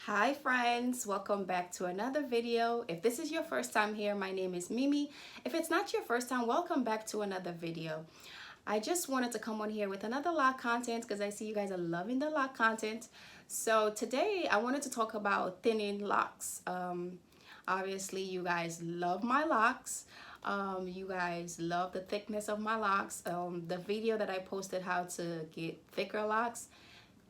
Hi friends, welcome back to another video. If this is your first time here, my name is Mimi. If it's not your first time, welcome back to another video. I just wanted to come on here with another lock content because I see you guys are loving the lock content. So today I wanted to talk about thinning locks. Obviously you guys love my locks. You guys love the thickness of my locks. The video that I posted how to get thicker locks,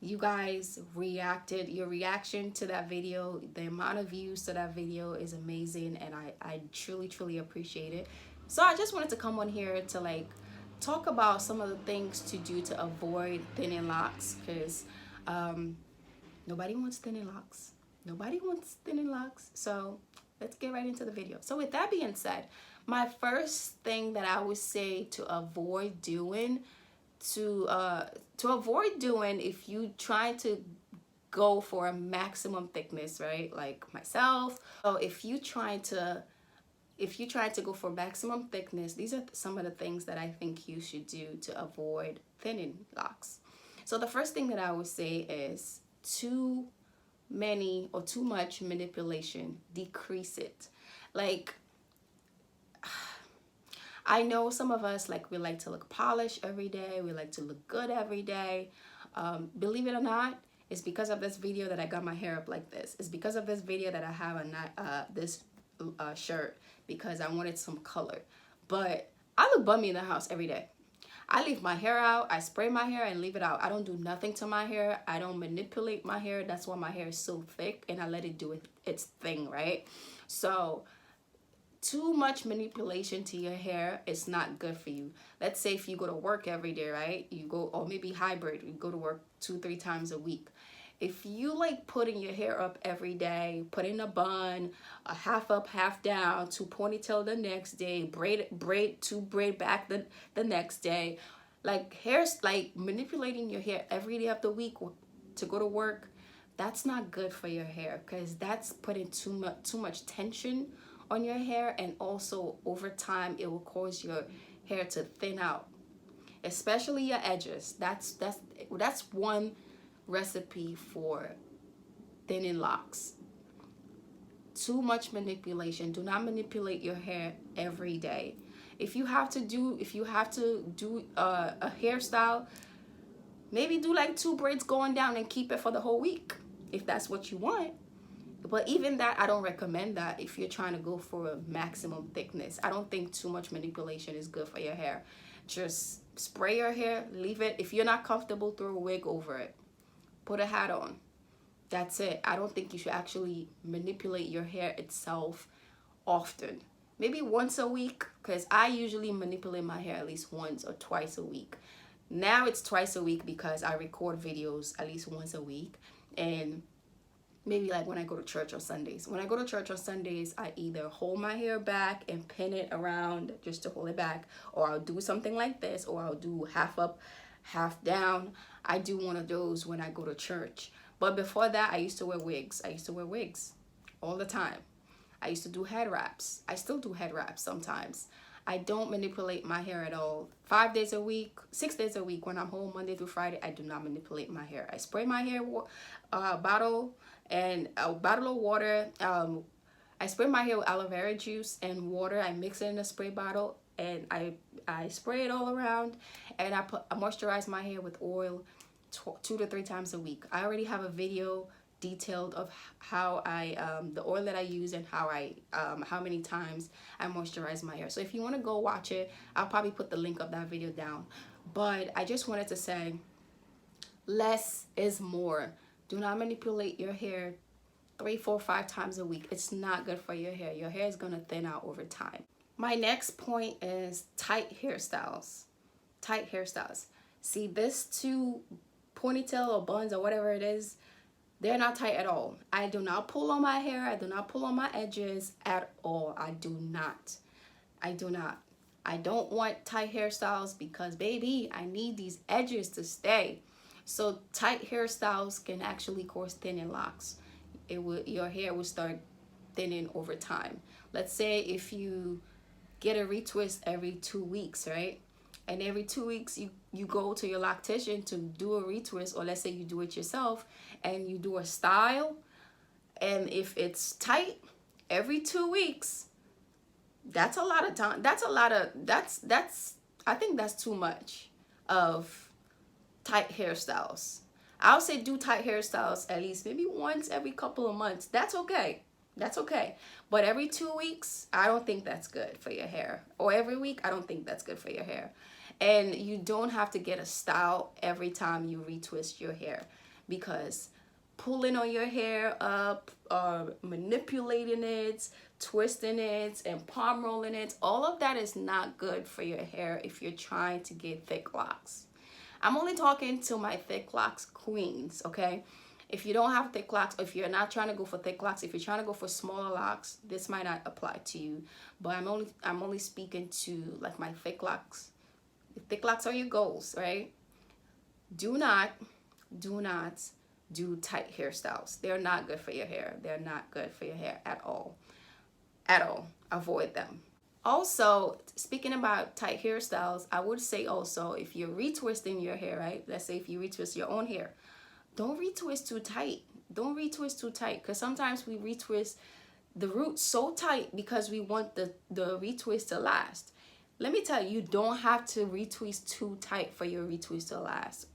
you guys reacted. Your reaction to that video, the amount of views to that video is amazing, and I truly appreciate it. So I just wanted to come on here to talk about some of the things to do to avoid thinning locks, because nobody wants thinning locks. Nobody wants thinning locks. So let's get right into the video. So with that being said, my first thing that I would say to avoid doing if you try to go for a maximum thickness, right? Like myself. So if you try to go for maximum thickness, these are some of the things that I think you should do to avoid thinning locks. So the first thing that I would say is too many or too much manipulation. Decrease it. Like, I know some of us, we like to look polished every day. We like to look good every day. Believe it or not, it's because of this video that I got my hair up like this. It's because of this video that I have this shirt, because I wanted some color. But I look bummy in the house every day. I leave my hair out. I spray my hair and leave it out. I don't do nothing to my hair. I don't manipulate my hair. That's why my hair is so thick, and I let it do its thing, right? So too much manipulation to your hair is not good for you. Let's say if you go to work every day, right? You go, or maybe hybrid, you go to work 2-3 times a week. If you like putting your hair up every day, putting a bun, a half up, half down, to ponytail the next day, braid back the next day, manipulating your hair every day of the week to go to work, that's not good for your hair, because that's putting too much tension on your hair, and also over time it will cause your hair to thin out, especially your edges. That's one recipe for thinning locks. Too much manipulation. Do not manipulate your hair every day. If you have to do a hairstyle, maybe do like 2 braids going down and keep it for the whole week if that's what you want. But even that, I don't recommend that if you're trying to go for a maximum thickness. I don't think too much manipulation is good for your hair. Just spray your hair, leave it. If you're not comfortable, throw a wig over it. Put a hat on. That's it. I don't think you should actually manipulate your hair itself often. Maybe once a week, because I usually manipulate my hair at least once or twice a week. Now it's twice a week because I record videos at least once a week. And maybe like when I go to church on Sundays. When I go to church on Sundays, I either hold my hair back and pin it around just to hold it back, or I'll do something like this, or I'll do half up, half down. I do one of those when I go to church. But before that, I used to wear wigs. I used to wear wigs all the time. I used to do head wraps. I still do head wraps sometimes. I don't manipulate my hair at all. 5 days a week, 6 days a week when I'm home, Monday through Friday, I do not manipulate my hair. I spray my hair bottle and a bottle of water. I spray my hair with aloe vera juice and water. I mix it in a spray bottle, and I spray it all around, and I moisturize my hair with oil 2 to 3 times a week. I already have a video detailed of how the oil that I use and how many times I moisturize my hair. So if you want to go watch it, I'll probably put the link of that video down. But I just wanted to say, less is more. Do not manipulate your hair 3, 4, 5 times a week. It's not good for your hair. Your hair is going to thin out over time. My next point is tight hairstyles. Tight hairstyles. See, this 2 ponytail or buns or whatever it is, they're not tight at all. I do not pull on my hair. I do not pull on my edges at all. I do not. I don't want tight hairstyles because, baby, I need these edges to stay. So tight hairstyles can actually cause thinning locks. Your hair will start thinning over time. Let's say if you get a retwist every 2 weeks, right? And every 2 weeks you go to your loctician to do a retwist, or let's say you do it yourself and you do a style, And if it's tight every 2 weeks, that's a lot of time. That's a lot of, that's, I think that's too much of tight hairstyles. I'll say do tight hairstyles at least maybe once every couple of months. That's okay. That's okay. But every 2 weeks, I don't think that's good for your hair. Or every week, I don't think that's good for your hair. And you don't have to get a style every time you retwist your hair, because pulling on your hair up, manipulating it, twisting it, and palm rolling it, all of that is not good for your hair if you're trying to get thick locks. I'm only talking to my thick locks queens, okay? If you don't have thick locks, if you're not trying to go for thick locks, if you're trying to go for smaller locks, this might not apply to you. But I'm only speaking to like my thick locks. If thick locks are your goals, right? Do not do tight hairstyles. They're not good for your hair. They're not good for your hair at all. At all. Avoid them. Also, speaking about tight hairstyles, I would say also, if you're retwisting your hair, right? Let's say if you retwist your own hair, don't retwist too tight. Don't retwist too tight, because sometimes we retwist the roots so tight because we want the retwist to last. Let me tell you, you don't have to retwist too tight for your retwist to last.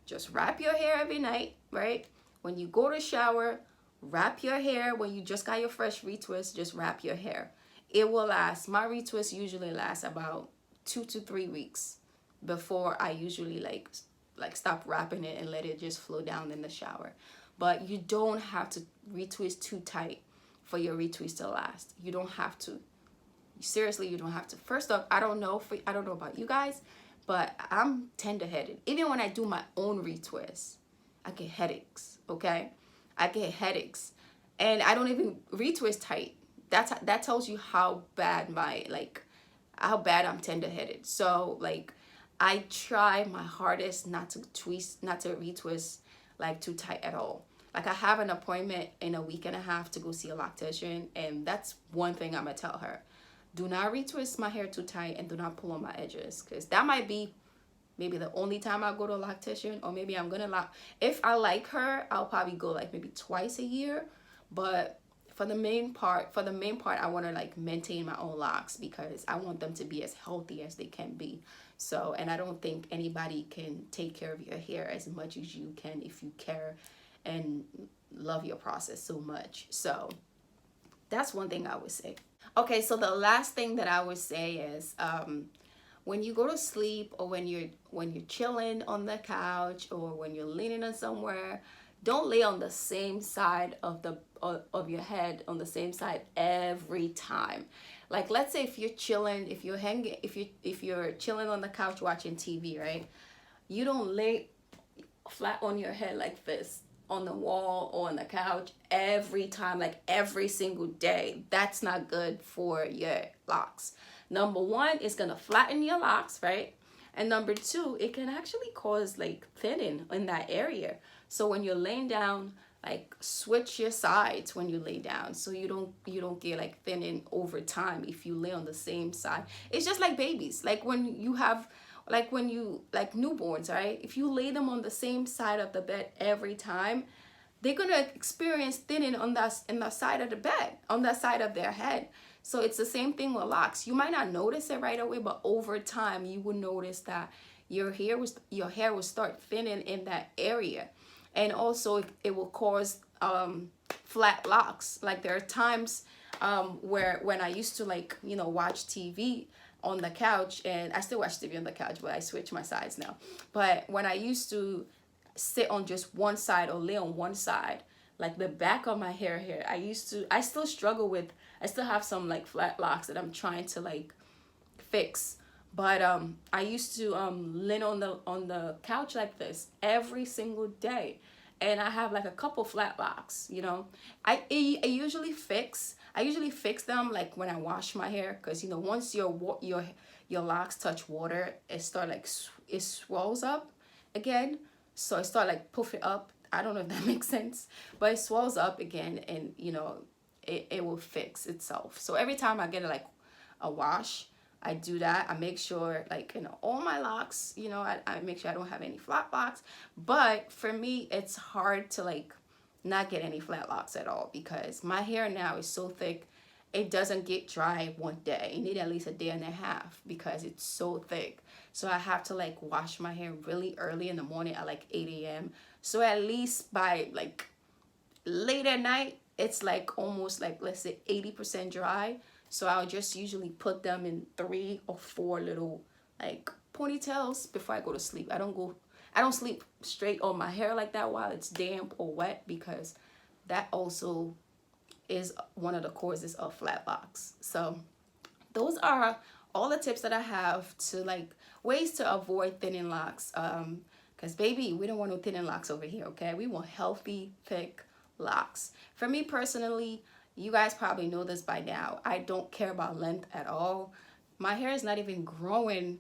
Just wrap your hair every night, right? When you go to shower, wrap your hair. When you just got your fresh retwist, just wrap your hair. It will last. My retwist usually lasts about 2 to 3 weeks before I usually like stop wrapping it and let it just flow down in the shower. But you don't have to retwist too tight for your retwist to last. You don't have to. Seriously, you don't have to. First off, I don't know about you guys, but I'm tender-headed. Even when I do my own retwist, I get headaches, okay? I get headaches. And I don't even retwist tight. That tells you how bad how bad I'm tender-headed. So like, I try my hardest not to retwist like too tight at all. Like, I have an appointment in a week and a half to go see a loctician, and that's one thing I'm gonna tell her. Do not retwist my hair too tight, and do not pull on my edges, because that might be maybe the only time I go to a loctician, or maybe I'm gonna if I like her, I'll probably go like maybe twice a year. But for the main part, I want to like maintain my own locks, because I want them to be as healthy as they can be. So, and I don't think anybody can take care of your hair as much as you can if you care and love your process so much. So that's one thing I would say. Okay, so the last thing that I would say is, when you go to sleep, or when you're chilling on the couch, or when you're leaning on somewhere, don't lay on the same side of your head, on the same side every time. Like, let's say if you're chilling, if you're chilling on the couch watching TV, right? You don't lay flat on your head like this on the wall or on the couch every time, like every single day. That's not good for your locks. Number one, it's gonna flatten your locks, right? And number two, it can actually cause like thinning in that area. So when you're laying down, like, switch your sides when you lay down, so you don't get like thinning over time if you lay on the same side. It's just like babies. Like when you newborns, right? If you lay them on the same side of the bed every time, they're gonna experience thinning on the side of the bed, on that side of their head. So it's the same thing with locks. You might not notice it right away, but over time you will notice that your hair will start thinning in that area. And also it will cause flat locks. Like, there are times where when I used to watch TV on the couch, and I still watch TV on the couch, but I switch my sides now. But when I used to sit on just one side or lay on one side, like the back of my hair here, I still struggle with, I still have some like flat locks that I'm trying to like fix. But I used to lay on the couch like this every single day, and I have like a couple flat locks. I usually fix them like when I wash my hair, because once your locks touch water, it swells up again. So it start like puffing up. I don't know if that makes sense, but it swells up again, and it will fix itself. So every time I get like a wash, I do that. I make sure all my locks, I make sure I don't have any flat locks. But for me, it's hard to not get any flat locks at all, because my hair now is so thick it doesn't get dry one day. You need at least a day and a half because it's so thick. So I have to like wash my hair really early in the morning at like 8 a.m. So at least by like late at night, it's like almost like, let's say 80% dry. So I'll just usually put them in 3 or 4 little like ponytails before I go to sleep. I don't sleep straight on my hair like that while it's damp or wet, because that also is one of the causes of flat locks. So those are all the tips that I have to like ways to avoid thinning locks. Because baby, we don't want no thinning locks over here, okay? We want healthy, thick locks. For me personally, you guys probably know this by now, I don't care about length at all. My hair is not even growing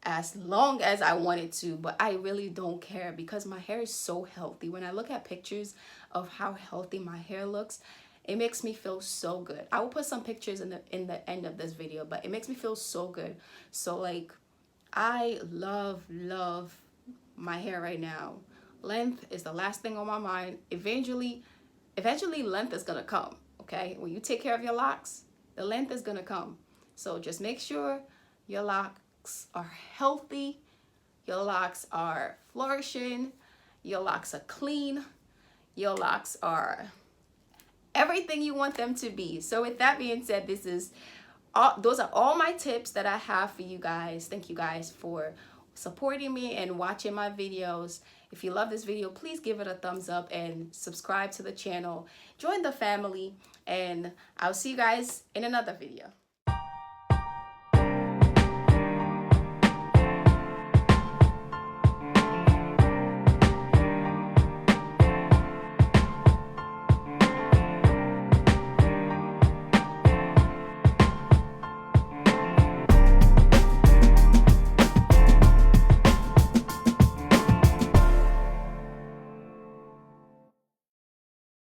as long as I want it to, but I really don't care because my hair is so healthy. When I look at pictures of how healthy my hair looks, it makes me feel so good. I will put some pictures in the end of this video, but it makes me feel so good. So like, I love my hair right now. Length is the last thing on my mind. Eventually length is gonna come, okay? When you take care of your locks, the length is gonna come. So just make sure your locks are healthy, your locks are flourishing, your locks are clean, your locks are everything you want them to be. So with that being said, those are all my tips that I have for you guys. Thank you guys for supporting me and watching my videos. If you love this video, please give it a thumbs up and subscribe to the channel. Join the family, and I'll see you guys in another video.